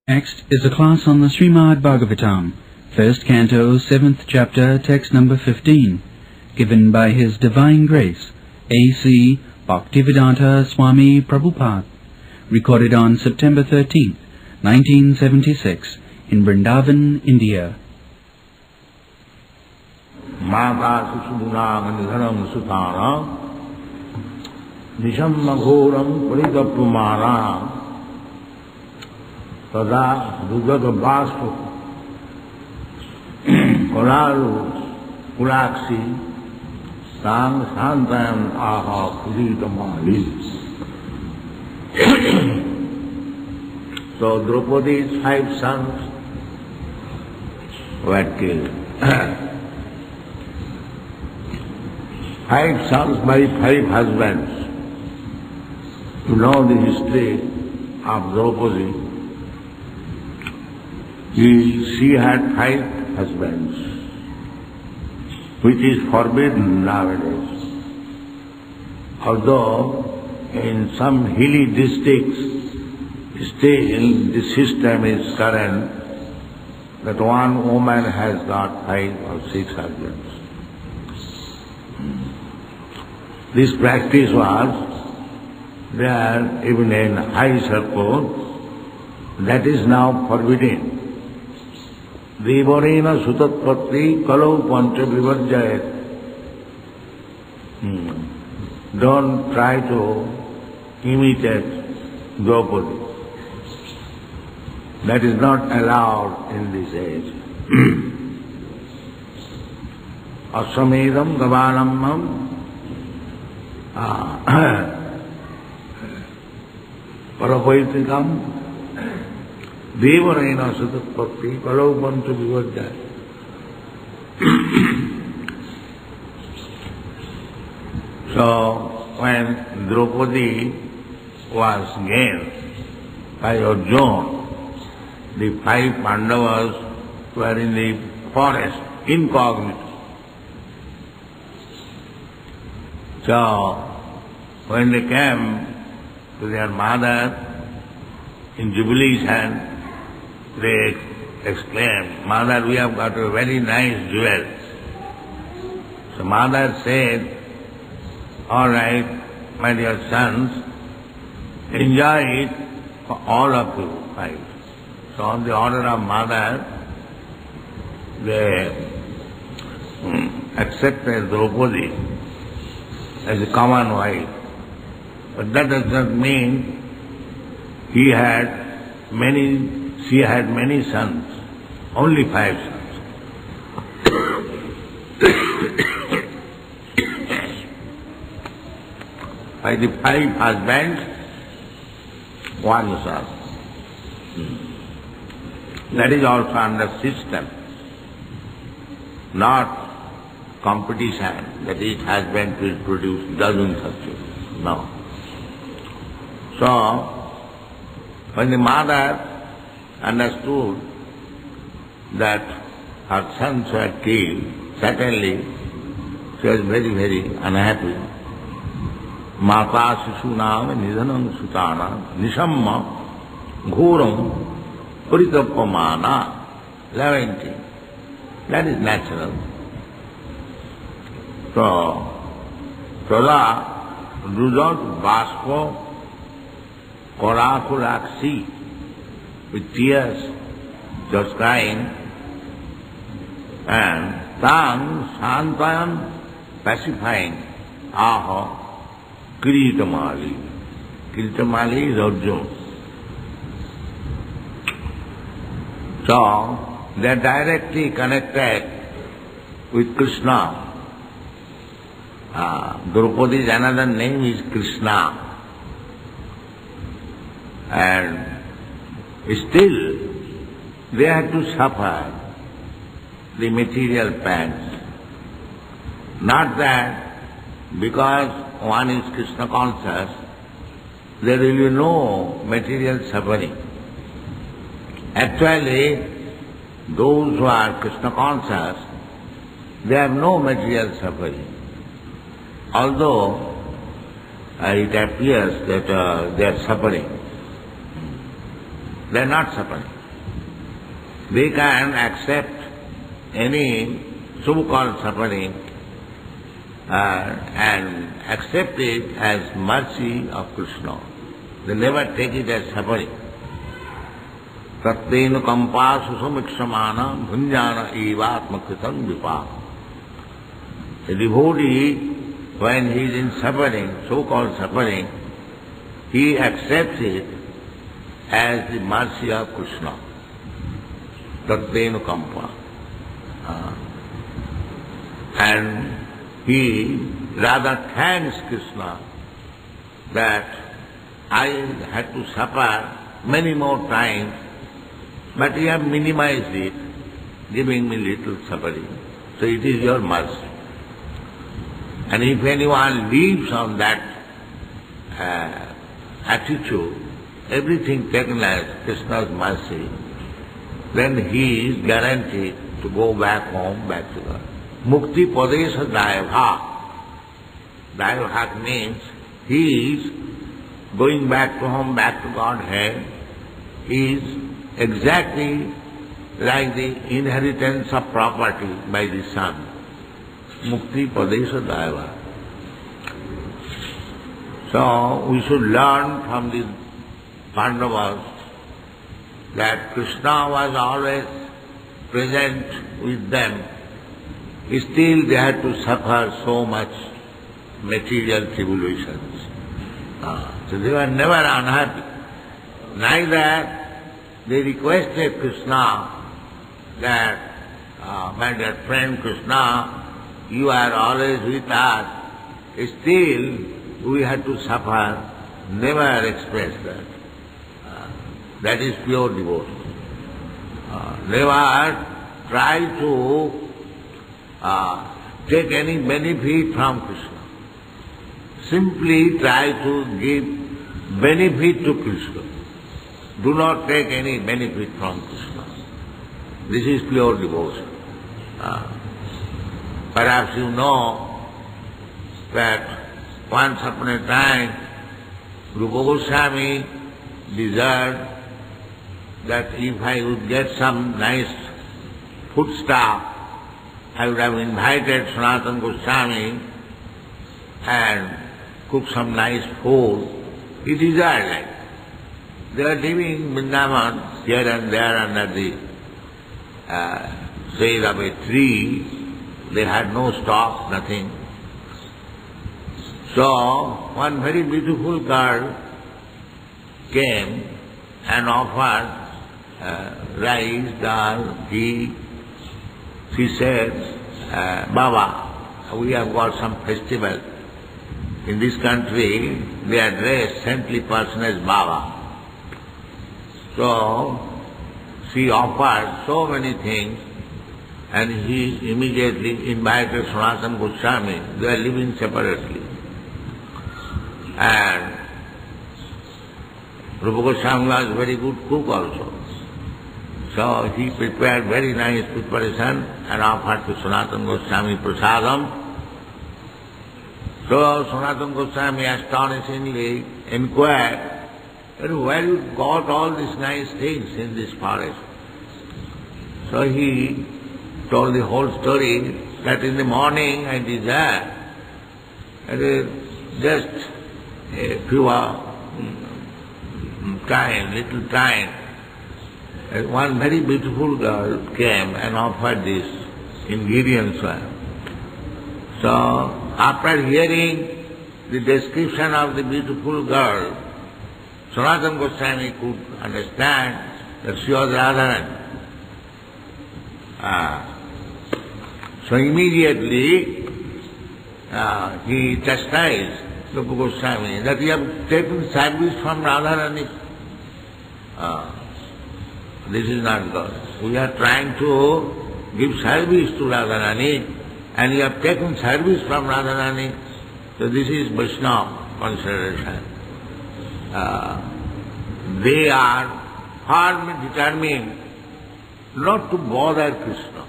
Next is a class on the Srimad Bhagavatam, first canto, 7th chapter, text number 15, given by His Divine Grace, A.C. Bhaktivedanta Swami Prabhupad, recorded on September 13th, 1976, in Vrindavan, India. Mata Susudunang Nidhanam Sutana Nishamma Ghoram Paritapumara Tada Dujaga Basu Koraru Kuraksi Sang Santam Aha Puritamali. So Draupadi's 5 sons were killed. 5 sons by 5 husbands. You know the history of Draupadi. She had 5 husbands, which is forbidden nowadays. Although in some hilly districts still the system is current that one woman has got 5 or 6 husbands. This practice was there even in high circle. That is now forbidden. Devarena sutatpatri kalau pancha vivarjayat. Don't try to imitate Draupadi. That is not allowed in this age. Asamedam gavanamam parapaitikam devarena sutatpatti kalaupantu vivajjaya. So when Draupadi was gained by Arjuna, the 5 Pandavas were in the forest, incognito. So when they came to their mother in jubilation, they exclaimed, "Mother, we have got a very nice jewel." So mother said, "All right, my dear sons, enjoy it for all of you 5. So on the order of mother, they accepted Draupadi as a common wife. But that does not mean she had many sons, only 5 sons. By the 5 husbands, 1 son. That is also under system, not competition, that each husband will produce dozens of children. No. So, when the mother understood that her sons were killed, certainly she was very, very unhappy. Mata Sisunam Nidhanam Sutana Nishamma Ghoram Paritapamana, lamenting. That is natural. So, Tada Rujat Baspo Korakulaksi, with tears, just crying, and Tan Santayam, pacifying, Aha Kiritamali. Kiritamali is Arjuna. So, they are directly connected with Krishna. Draupadi's another name is Krishna. And still they had to suffer the material pangs. Not that because one is Krishna conscious, there will be no material suffering. Actually, those who are Krishna conscious, they have no material suffering. Although it appears that they are suffering. they are not suffering. They can accept any so-called suffering and accept it as mercy of Krishna. They never take it as suffering. Tattenu kampa susamiksamana bhunjana evatmakritam vipa. A devotee, when he is in suffering, so-called suffering, he accepts it as the mercy of Krishna. Tattenu kampa. And he rather thanks Krishna that I had to suffer many more times, but you have minimized it, giving me little suffering. So it is your mercy. And if anyone lives on that attitude, everything taken as Krishna's mercy, then he is guaranteed to go back home, back to God. Mukti padesha dayabha. Dayabha means he is going back to home, back to Godhead, is exactly like the inheritance of property by the son. Mukti padesha dayabha. So we should learn from the Pandavas that Krishna was always present with them. Still they had to suffer so much material tribulations. So they were never unhappy. Neither they requested Krishna that, my dear friend Krishna, you are always with us. Still we had to suffer. Never expressed that. That is pure devotion. Never try to take any benefit from Krishna. Simply try to give benefit to Krishna. Do not take any benefit from Krishna. This is pure devotion. Perhaps you know that once upon a time Rupa Goswami desired that if I would get some nice foodstuff, I would have invited Sanatana Goswami and cook some nice food. He desired like. They were living Vrindavan here and there under the shade of a tree. They had no stock, nothing. So one very beautiful girl came and offered rice, dal, ghee. She said, Baba, we have got some festival. In this country, they address saintly person as Baba. So she offered so many things, and he immediately invited Sanatana Goswami. They are living separately. And Rupa Goswami was a very good cook also. So he prepared very nice preparation and offered to Sanatana Goswami prasadam. So Sanatana Goswami astonishingly inquired, where you got all these nice things in this forest? So he told the whole story that in the morning I desired just a few little time. One very beautiful girl came and offered these ingredients. So after hearing the description of the beautiful girl, Sanatana Goswami could understand that she was Radharani. So immediately he chastised Rupa Goswami that you have taken service from Radharani. This is not good. We are trying to give service to Radharani and you have taken service from Radharani. So this is Vaishnava consideration. They are firmly determined not to bother Krishna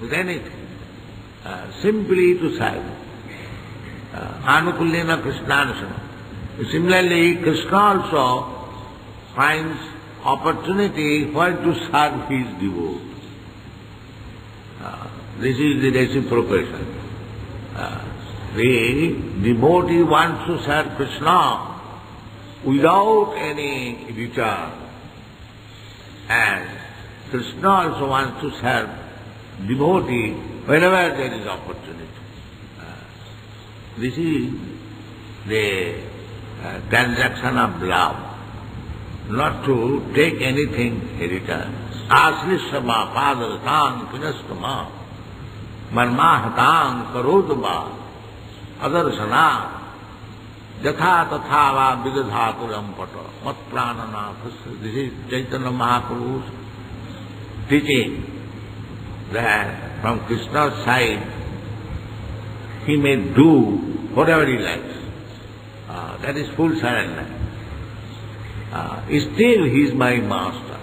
with anything, simply to serve. Anukulyena Krishnanasana. Similarly, Krishna also finds opportunity for to serve his devotee. This is the reciprocation. The devotee wants to serve Krishna without any return, and Krishna also wants to serve devotee whenever there is opportunity. This is the transaction of love, not to take anything in return. Aslisama padalatan pinastama manmahatan karodva adarsana yatha tatha va vidadhaturam pata mat pranana. This is Chaitanya Mahaprabhu's teaching that from Krishna's side he may do whatever he likes. That is full surrender. Still he is my master.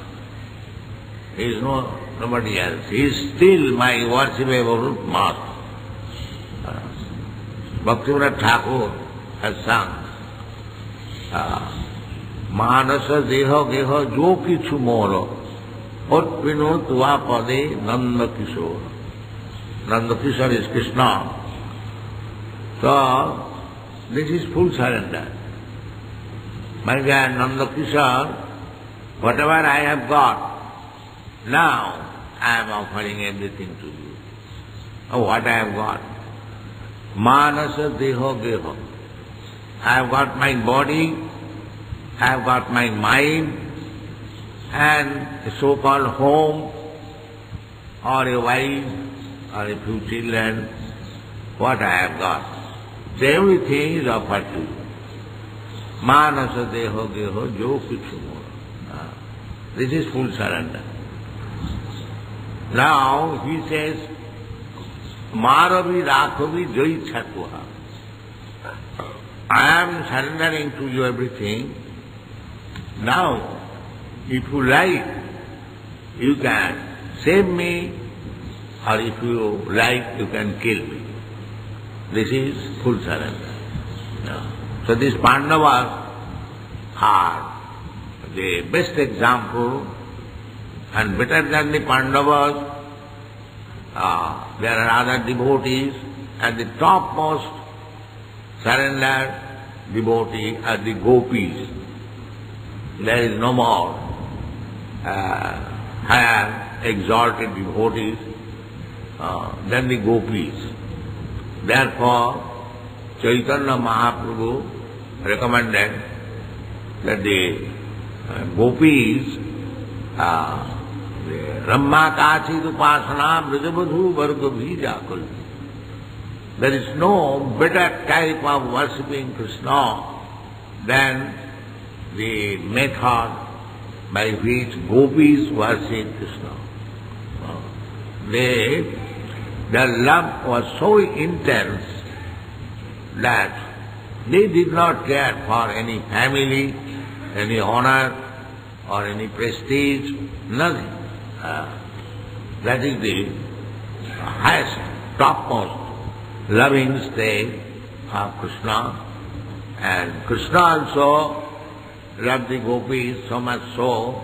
He is nobody else. He is still my worshipable master. Bhaktivinoda Thakur has sung, Manasa deha geha jo kichu moro otpino tuva pade Nanda Kishore. Nanda Kishore is Krishna. So, this is full surrender. My dear Nanda Kishore, whatever I have got, now I am offering everything to you. Oh, what I have got? Manasa deho geho. I have got my body, I have got my mind, and a so-called home, or a wife, or a few children, what I have got. So everything is offered to you. Manasa deho geho jo kichu mora. This is full surrender. Now he says, Maravi Rakhavi Jai Chatuha. I am surrendering to you everything. Now, if you like, you can save me, or if you like, you can kill me. This is full surrender. So these Pandavas are the best example, and better than the Pandavas, there are other devotees, and the topmost surrendered devotee are the gopis. There is no more higher exalted devotees than the gopis. Therefore, Chaitanya Mahaprabhu recommended that the gopis Rammakachit upasana brajabadhu varga bhijakul. There is no better type of worshipping Krishna than the method by which gopis worship Krishna. Their love was so intense that they did not care for any family, any honor, or any prestige, nothing. That is the highest, topmost loving state of Krishna. And Krishna also loved the gopis so much so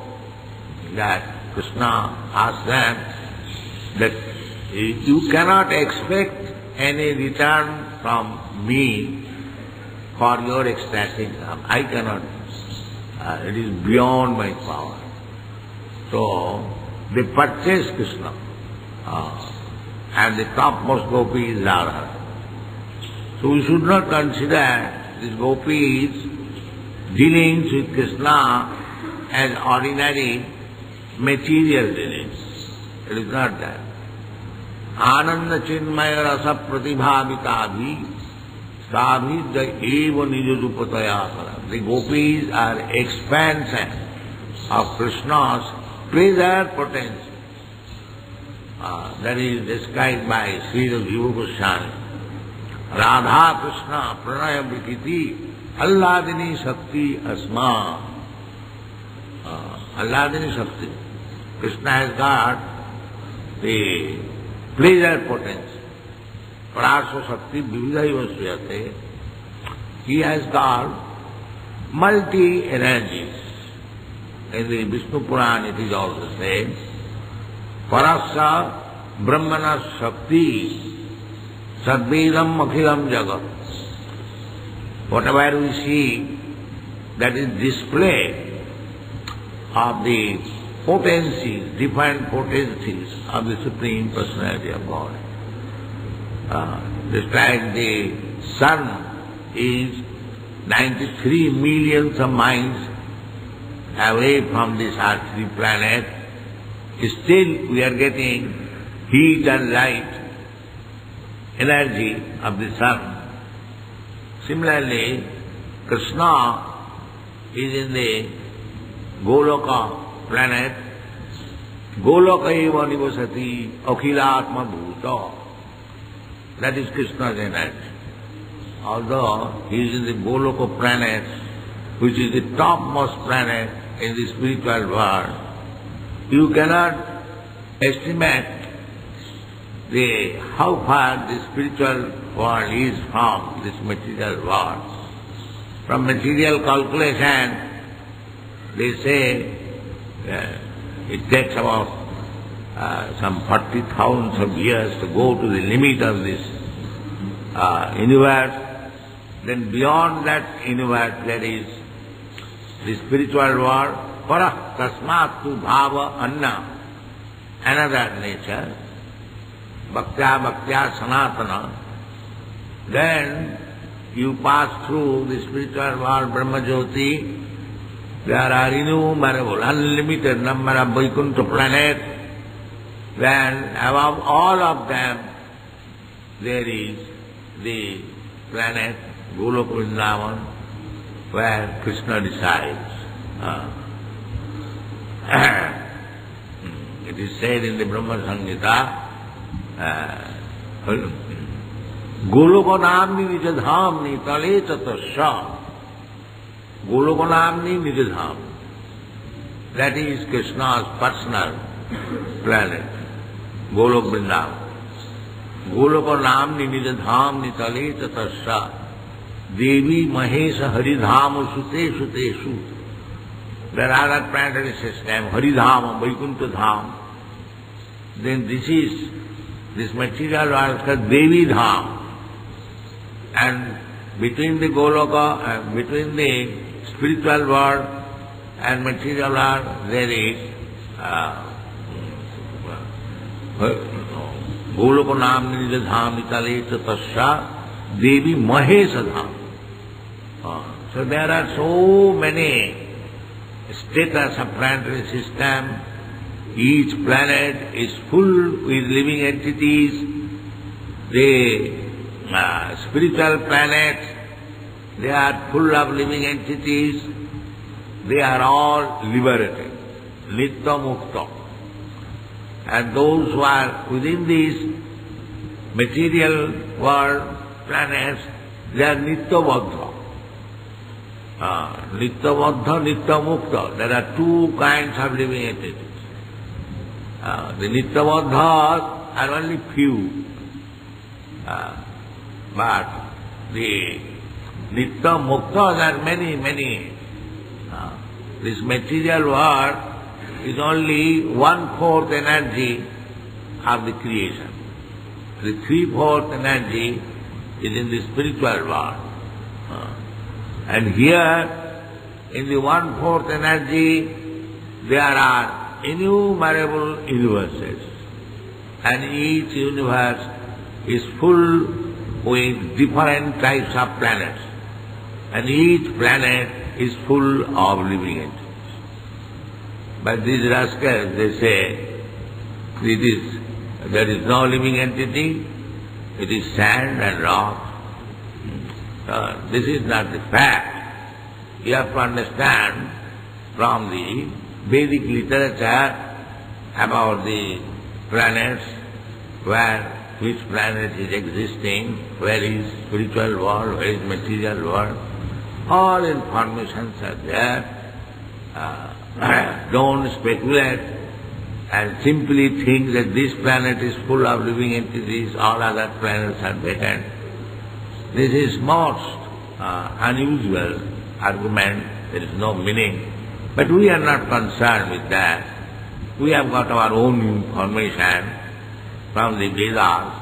that Krishna asked them that you cannot expect any return from me for your ecstatic love. I cannot. It is beyond my power. So, they purchased Krishna, and the topmost gopi is Radha. So we should not consider these gopis' dealings with Krishna as ordinary material dealings. It is not that. Ananda chinmaya rasa pratibhavita sabhidya eva nijurupataya. The gopis are expansion of Krishna's pleasure potential. That is described by Srila Jiva Goswami. Radha Krishna pranaya vikiti alladini shakti asma. Alladini shakti. Krishna has got the pleasure potential. Prasa shakti vividhaiva suyate. He has got multi energies. in the Vishnu Puran it is also said, Parasya Brahmana Shakti Sadvedam Akhilam Jagat. Whatever we see, that is display of the potencies, different potencies of the Supreme Personality of God. Just like the sun is 93 millions of miles away from this earthly planet, still we are getting heat and light, energy of the sun. Similarly, Krishna is in the Goloka planet. Goloka eva nivasati akhilatma bhuta. That is Krishna's energy. Although he is in the Goloka planet, which is the topmost planet in the spiritual world, you cannot estimate how far the spiritual world is from this material world. From material calculation, they say it takes about some 40,000 of years to go to the limit of this universe. Then beyond that universe there is the spiritual world, para tasmat tu bhava anna, another nature, bhaktya sanatana. Then you pass through the spiritual world, Brahma Jyoti. There are innumerable, unlimited number of Vaikuntha planets. Then above all of them there is the planet Goloka Vrindavan, where Krishna resides. It is said in the Brahma Samhita, Goloka namni nijadhamni tale chatasya. Goloka namni nijadham. That is Krishna's personal planet, Goloka Vrindavan. Goloka namni nijadhamni tale chatasya. Devi Mahesha Haridhama Sute Suteshu. There are other planetary systems, Haridhama, Vaikuntha Dham. Then this material world is called Devi Dham. And between the Goloka, between the spiritual world and material world, there is Goloka Namni Nijadham Nitale Tasya Devi Mahesha Dham. So there are so many status of planetary system. Each planet is full with living entities. The spiritual planets, they are full of living entities. They are all liberated, nitya mukta. And those who are within these material world planets, they are nitya baddha. Nitya baddha, nitya mukta. There are two kinds of living entities. The nitya baddhas are only few. But the nitya muktas are many, many. This material world is only 1/4 energy of the creation. The 3/4 energy is in the spiritual world. And here, in the 1/4 energy, there are innumerable universes. And each universe is full with different types of planets. And each planet is full of living entities. But these rascals, they say, there is no living entity, it is sand and rock. This is not the fact. You have to understand from the Vedic literature about the planets, which planet is existing, where is spiritual world, where is material world. All informations are there. Don't speculate and simply think that this planet is full of living entities, all other planets are vacant. This is most unusual argument. There is no meaning. But we are not concerned with that. We have got our own information from the Vedas.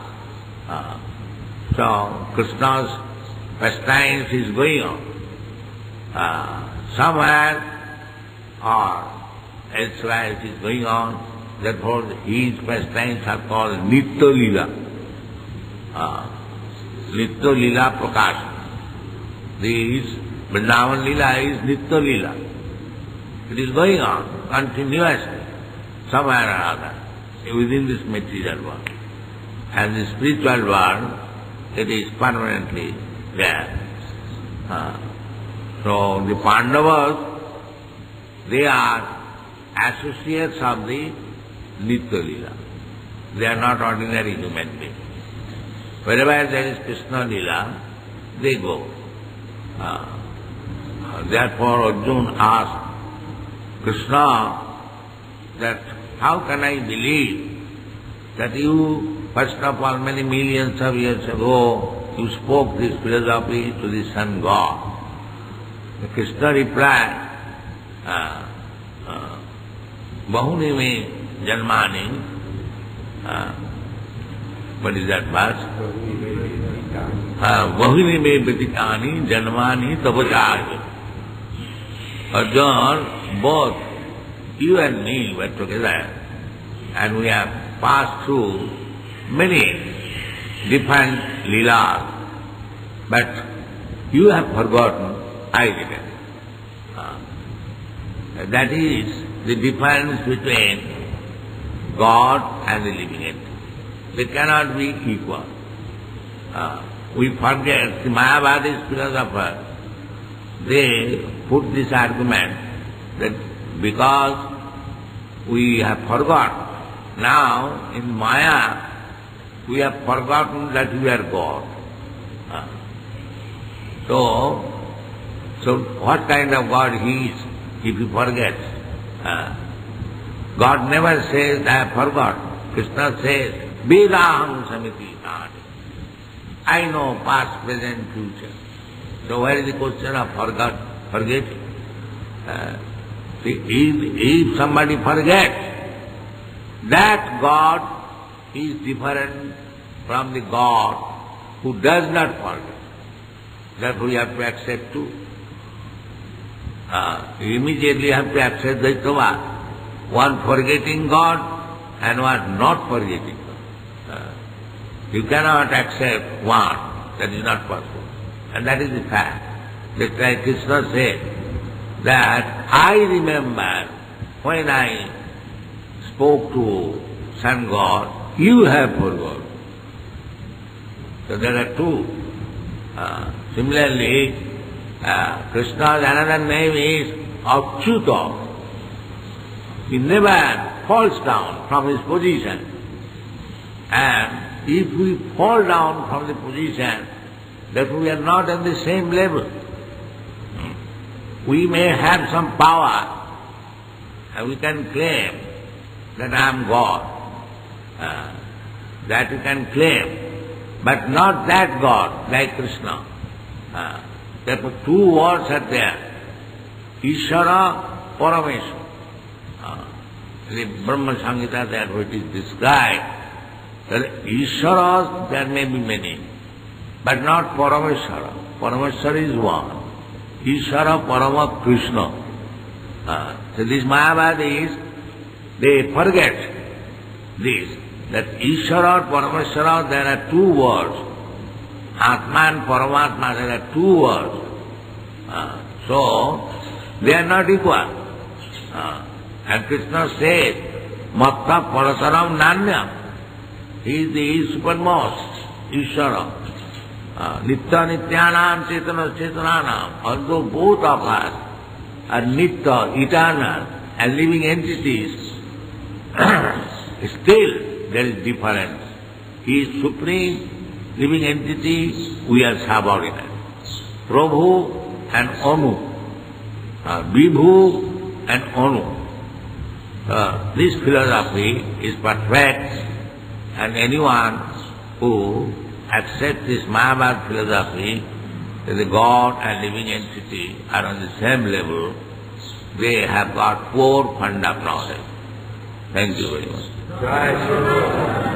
So Krishna's pastimes is going on somewhere or elsewhere it is going on. Therefore his pastimes are called Nitya Lila. Nitya Lila Prakash. This Vrindavan Lila is Nitya Lila. It is going on continuously, somewhere or other, within this material world. And the spiritual world, it is permanently there. So the Pandavas, they are associates of the Nitya Lila. They are not ordinary human beings. Wherever there is Krishna Lila, they go. Therefore Arjuna asked Krishna that how can I believe that you, first of all, many millions of years ago, you spoke this philosophy to the sun god. Krishna replied, Bahuni me janmani, what is that verse? Bahuni me vitikani janmani tapacāya. Arjuna, both you and me were together and we have passed through many different leelas, but you have forgotten, I didn't. That is the difference between God and the living entity. They cannot be equal. We forget, the Mayavadis philosophers, they put this argument that because we have forgotten, now in Maya we have forgotten that we are God. So what kind of God he is if he forgets? God never says, I have forgotten. Krishna says, Vedaham samiti nadi. I know past, present, future. So where is the question of forgetting? If somebody forgets, that God is different from the God who does not forget. Therefore you have to accept two. You immediately have to accept Dvaitava. One forgetting God and one not forgetting God. You cannot accept one. That is not possible. And that is the fact. Just like Krishna said, that I remember when I spoke to sun god, you have forgotten. So there are two. Similarly, Krishna's another name is Achyuta. He never falls down from his position. And if we fall down from the position, that we are not on the same level. We may have some power, and we can claim that I am God. That we can claim, but not that God, like Krishna. Therefore, two words are there. Ishvara, Parameshwara. The Brahma Samhita, therefore it is described that Ishvara there may be many, but not Parameshwara. Parameshwara is one. Ishvara, Parama, Krishna. So these Mayavadis, they forget this, that Ishvara, Parameshwara, there are two words. Atma and Paramatma, there are two words. So, they are not equal. And Krishna says, Matta Parataram Nanya. He is the supermost, Ishvara. Nitya Nityanam Chetana Chetananam. Although both of us are Nitya, eternal, and living entities, still there is difference. He is supreme, living entity, we are subordinate. Prabhu and Anu. Vibhu and Anu. This philosophy is perfect, and anyone who accepts this Mayavad philosophy that the God and living entity are on the same level, they have got 4 fund of knowledge. Thank you very much.